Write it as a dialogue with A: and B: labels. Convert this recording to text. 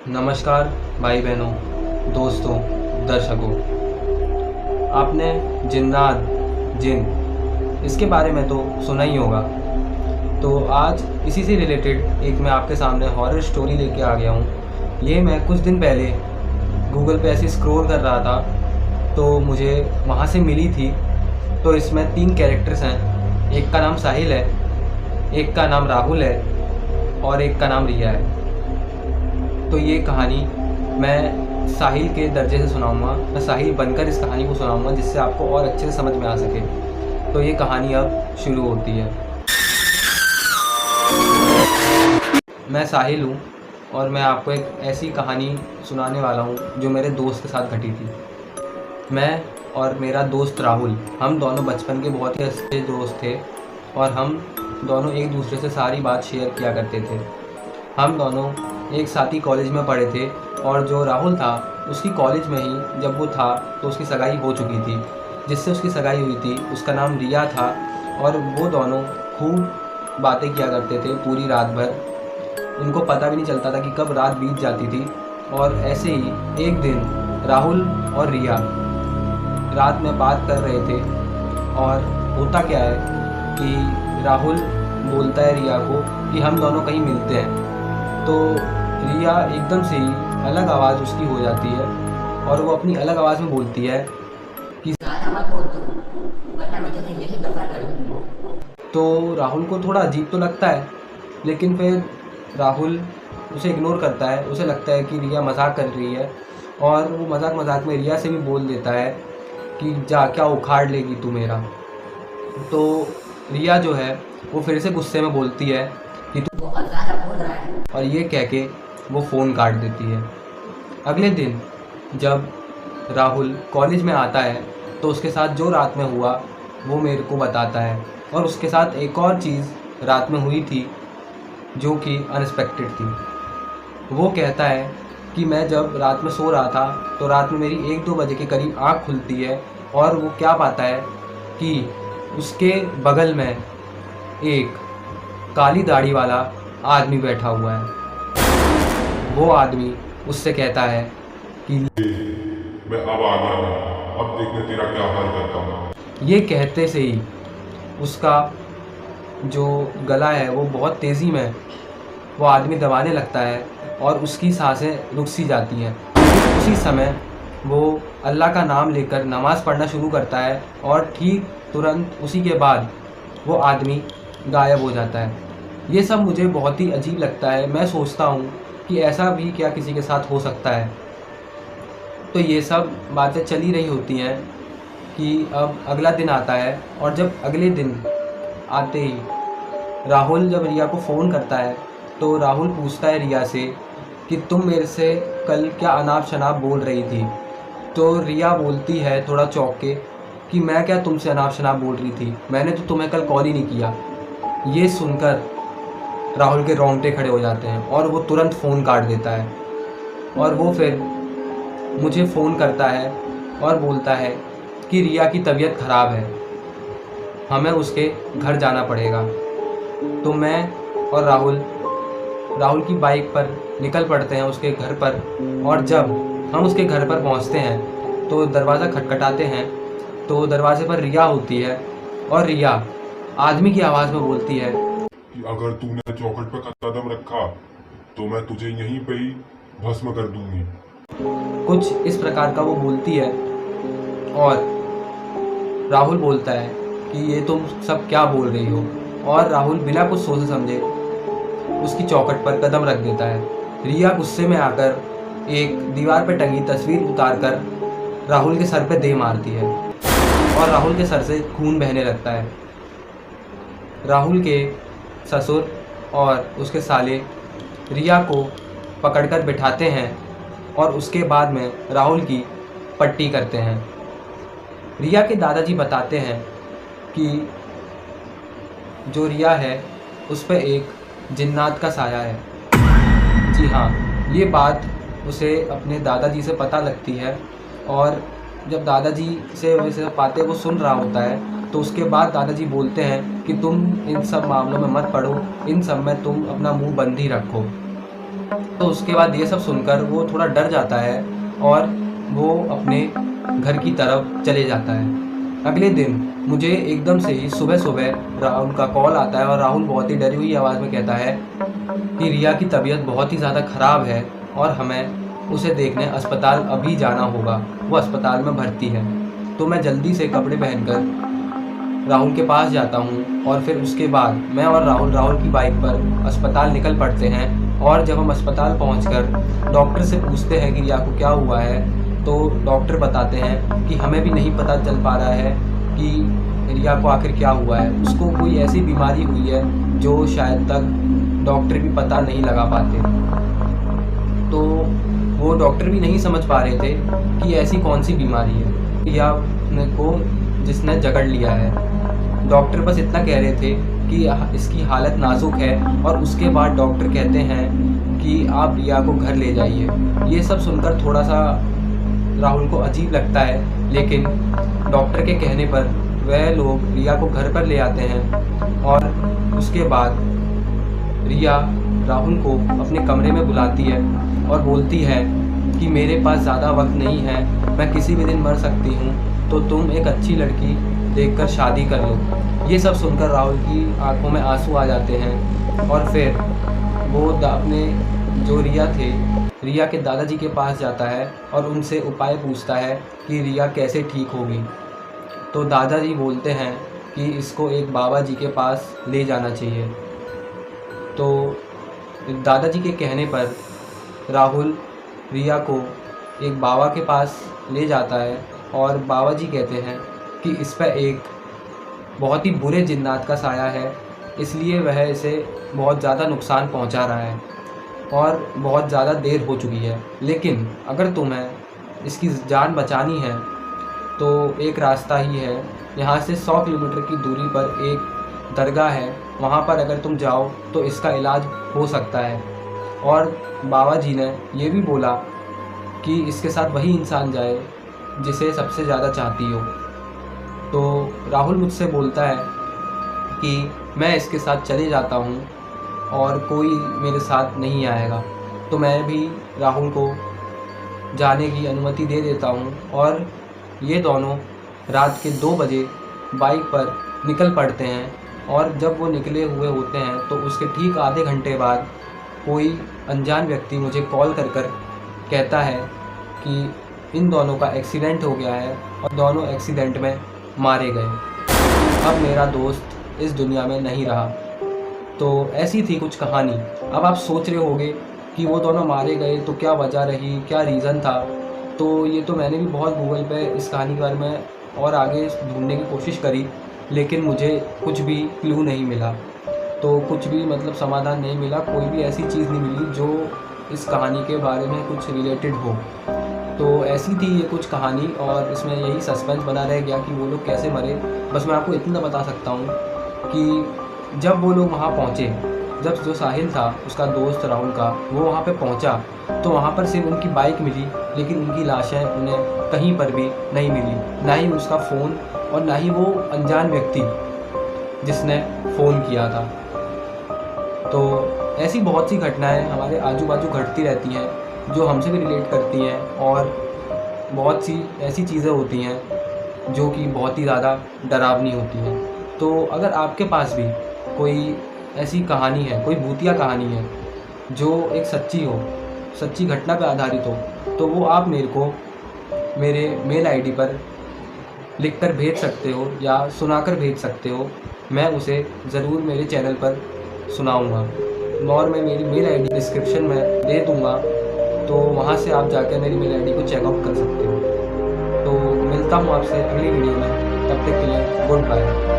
A: नमस्कार भाई बहनों, दोस्तों, दर्शकों। आपने जिन्नात, जिन इसके बारे में तो सुना ही होगा। तो आज इसी से रिलेटेड एक मैं आपके सामने हॉरर स्टोरी लेके आ गया हूँ। ये मैं कुछ दिन पहले गूगल पे ऐसे स्क्रॉल कर रहा था तो मुझे वहाँ से मिली थी। तो इसमें 3 कैरेक्टर्स हैं। एक का नाम साहिल है, एक का नाम राहुल है और एक का नाम रिया है। तो ये कहानी मैं साहिल के दर्जे से सुनाऊंगा। मैं साहिल बनकर इस कहानी को सुनाऊंगा जिससे आपको और अच्छे से समझ में आ सके। तो ये कहानी अब शुरू होती है। मैं साहिल हूँ और मैं आपको एक ऐसी कहानी सुनाने वाला हूँ जो मेरे दोस्त के साथ घटी थी। मैं और मेरा दोस्त राहुल, हम दोनों बचपन के बहुत ही अच्छे दोस्त थे और हम दोनों एक दूसरे से सारी बात शेयर किया करते थे। हम दोनों एक साथ ही कॉलेज में पढ़े थे और जो राहुल था उसकी कॉलेज में ही जब वो था तो उसकी सगाई हो चुकी थी। जिससे उसकी सगाई हुई थी उसका नाम रिया था और वो दोनों खूब बातें किया करते थे पूरी रात भर। उनको पता भी नहीं चलता था कि कब रात बीत जाती थी। और ऐसे ही एक दिन राहुल और रिया रात में बात कर रहे थे और होता क्या है कि राहुल बोलता है रिया को कि हम दोनों कहीं मिलते हैं। तो रिया एकदम से ही अलग आवाज़ उसकी हो जाती है और वो अपनी अलग आवाज़ में बोलती है कि तो राहुल को थोड़ा अजीब तो लगता है, लेकिन फिर राहुल उसे इग्नोर करता है। उसे लगता है कि रिया मजाक कर रही है और वो मजाक मजाक में रिया से भी बोल देता है कि जा क्या उखाड़ लेगी तू मेरा। तो रिया जो है वो फिर से गुस्से में बोलती है कि तू बहुत ज़्यादा बोल रहा है, और ये कह के वो फ़ोन काट देती है। अगले दिन जब राहुल कॉलेज में आता है तो उसके साथ जो रात में हुआ वो मेरे को बताता है। और उसके साथ एक और चीज़ रात में हुई थी जो कि अनएक्सपेक्टेड थी। वो कहता है कि मैं जब रात में सो रहा था तो रात में मेरी 1-2 बजे के करीब आँख खुलती है और वो क्या पाता है कि उसके बगल में एक काली दाढ़ी वाला आदमी बैठा हुआ है। वो आदमी उससे कहता है कि
B: मैं अब आ गया हूँ, अब देख मैं तेरा क्या हाल करता हूँ।
A: ये कहते से ही उसका जो गला है वो बहुत तेज़ी में वो आदमी दबाने लगता है और उसकी सांसें रुक सी जाती हैं। उसी समय वो अल्लाह का नाम लेकर नमाज़ पढ़ना शुरू करता है और ठीक तुरंत उसी के बाद वो आदमी गायब हो जाता है। ये सब मुझे बहुत ही अजीब लगता है। मैं सोचता हूँ कि ऐसा भी क्या किसी के साथ हो सकता है। तो ये सब बातें चली रही होती हैं कि अब अगला दिन आता है और जब अगले दिन आते ही राहुल जब रिया को फ़ोन करता है तो राहुल पूछता है रिया से कि तुम मेरे से कल क्या अनाप शनाप बोल रही थी। तो रिया बोलती है थोड़ा चौंक के कि मैं क्या तुमसे अनाप शनाप बोल रही थी, मैंने तो तुम्हें कल कॉल ही नहीं किया। ये सुनकर राहुल के रोंगटे खड़े हो जाते हैं और वो तुरंत फ़ोन काट देता है। और वो फिर मुझे फ़ोन करता है और बोलता है कि रिया की तबीयत ख़राब है, हमें उसके घर जाना पड़ेगा। तो मैं और राहुल की बाइक पर निकल पड़ते हैं उसके घर पर। और जब हम उसके घर पर पहुंचते हैं तो दरवाज़ा खटखटाते हैं तो दरवाजे पर रिया होती है और रिया आदमी की आवाज़ में बोलती है
B: कि अगर तूने चौखट पर कदम रखा तो मैं तुझे यहीं पे ही भस्म कर दूंगी।
A: कुछ इस प्रकार का वो बोलती है। और राहुल बोलता है कि ये तुम सब क्या बोल रही हो। और राहुल बिना कुछ सोचे समझे उसकी चौखट पर कदम रख देता है। रिया गुस्से में आकर एक दीवार पर टंगी तस्वीर उतारकर राहुल के सर पे दे मारती है और राहुल के सर से खून बहने लगता है। राहुल के ससुर और उसके साले रिया को पकड़कर बिठाते हैं और उसके बाद में राहुल की पट्टी करते हैं। रिया के दादाजी बताते हैं कि जो रिया है उस पर एक जिन्नात का साया है। जी हाँ, ये बात उसे अपने दादाजी से पता लगती है। और जब दादाजी से वैसे बातें वो सुन रहा होता है तो उसके बाद दादाजी बोलते हैं कि तुम इन सब मामलों में मत पड़ो, इन सब में तुम अपना मुंह बंद ही रखो। तो उसके बाद ये सब सुनकर वो थोड़ा डर जाता है और वो अपने घर की तरफ चले जाता है। अगले दिन मुझे एकदम से ही सुबह राहुल का कॉल आता है और राहुल बहुत ही डरी हुई आवाज़ में कहता है कि रिया की तबीयत बहुत ही ज़्यादा ख़राब है और हमें उसे देखने अस्पताल अभी जाना होगा, वो अस्पताल में भर्ती है। तो मैं जल्दी से कपड़े पहनकर राहुल के पास जाता हूँ और फिर उसके बाद मैं और राहुल की बाइक पर अस्पताल निकल पड़ते हैं। और जब हम अस्पताल पहुंचकर डॉक्टर से पूछते हैं कि रिया को क्या हुआ है, तो डॉक्टर बताते हैं कि हमें भी नहीं पता चल पा रहा है कि रिया को आखिर क्या हुआ है। उसको कोई ऐसी बीमारी हुई है जो शायद तक डॉक्टर भी पता नहीं लगा पाते। तो वो डॉक्टर भी नहीं समझ पा रहे थे कि ऐसी कौन सी बीमारी है रिया को जिसने जकड़ लिया है। डॉक्टर बस इतना कह रहे थे कि इसकी हालत नाजुक है और उसके बाद डॉक्टर कहते हैं कि आप रिया को घर ले जाइए। ये सब सुनकर थोड़ा सा राहुल को अजीब लगता है, लेकिन डॉक्टर के कहने पर वह लोग रिया को घर पर ले आते हैं और उसके बाद रिया राहुल को अपने कमरे में बुलाती है और बोलती है कि मेरे पास ज़्यादा वक्त नहीं है, मैं किसी भी दिन मर सकती हूँ, तो तुम एक अच्छी लड़की देखकर शादी कर लो। ये सब सुनकर राहुल की आंखों में आंसू आ जाते हैं और फिर वो अपने जो रिया के दादाजी के पास जाता है और उनसे उपाय पूछता है कि रिया कैसे ठीक होगी। तो दादाजी बोलते हैं कि इसको एक बाबा जी के पास ले जाना चाहिए। तो दादाजी के कहने पर राहुल रिया को एक बाबा के पास ले जाता है और बाबा जी कहते हैं कि इस पर एक बहुत ही बुरे जिन्नात का साया है, इसलिए वह इसे बहुत ज़्यादा नुकसान पहुंचा रहा है और बहुत ज़्यादा देर हो चुकी है। लेकिन अगर तुम्हें इसकी जान बचानी है तो एक रास्ता ही है, यहाँ से 100 किलोमीटर की दूरी पर एक दरगाह है, वहाँ पर अगर तुम जाओ तो इसका इलाज हो सकता है। और बाबा जी ने ये भी बोला कि इसके साथ वही इंसान जाए जिसे सबसे ज़्यादा चाहती हो। तो राहुल मुझसे बोलता है कि मैं इसके साथ चले जाता हूँ और कोई मेरे साथ नहीं आएगा। तो मैं भी राहुल को जाने की अनुमति दे देता हूँ और ये दोनों रात के 2 बजे बाइक पर निकल पड़ते हैं। और जब वो निकले हुए होते हैं तो उसके ठीक आधे घंटे बाद कोई अनजान व्यक्ति मुझे कॉल कर कहता है कि इन दोनों का एक्सीडेंट हो गया है और दोनों एक्सीडेंट में मारे गए। अब मेरा दोस्त इस दुनिया में नहीं रहा। तो ऐसी थी कुछ कहानी। अब आप सोच रहे होंगे कि वो दोनों मारे गए तो क्या वजह रही, क्या रीज़न था। तो ये तो मैंने भी बहुत गूगल पे इस कहानी के बारे में और आगे ढूंढने की कोशिश करी, लेकिन मुझे कुछ भी क्लू नहीं मिला। तो कुछ भी मतलब समाधान नहीं मिला, कोई भी ऐसी चीज़ नहीं मिली जो इस कहानी के बारे में कुछ रिलेटेड हो। तो ऐसी थी ये कुछ कहानी और इसमें यही सस्पेंस बना रह गया कि वो लोग कैसे मरे। बस मैं आपको इतना बता सकता हूँ कि जब वो लोग वहाँ पहुँचे, जब जो साहिल था उसका दोस्त राहुल का, वो वहाँ पे पहुँचा तो वहाँ पर सिर्फ उनकी बाइक मिली, लेकिन उनकी लाशें उन्हें कहीं पर भी नहीं मिली, ना ही उसका फ़ोन और ना ही वो अनजान व्यक्ति जिसने फ़ोन किया था। तो ऐसी बहुत सी घटनाएं हमारे आजू बाजू घटती रहती हैं जो हमसे भी रिलेट करती हैं और बहुत सी ऐसी चीज़ें होती हैं जो कि बहुत ही ज़्यादा डरावनी होती हैं। तो अगर आपके पास भी कोई ऐसी कहानी है, कोई भूतिया कहानी है जो एक सच्ची घटना पर आधारित हो, तो वो आप मेरे को मेरे मेल आईडी पर लिखकर भेज सकते हो या सुनाकर भेज सकते हो। मैं उसे ज़रूर मेरे चैनल पर सुनाऊंगा और मैं मेरी मेल आईडी डिस्क्रिप्शन में दे दूंगा, तो वहाँ से आप जाकर मेरी मेल आईडी को चेकआउट कर सकते हो। तो मिलता हूँ आपसे अगली वीडियो में, तब तक के लिए गुड बाय।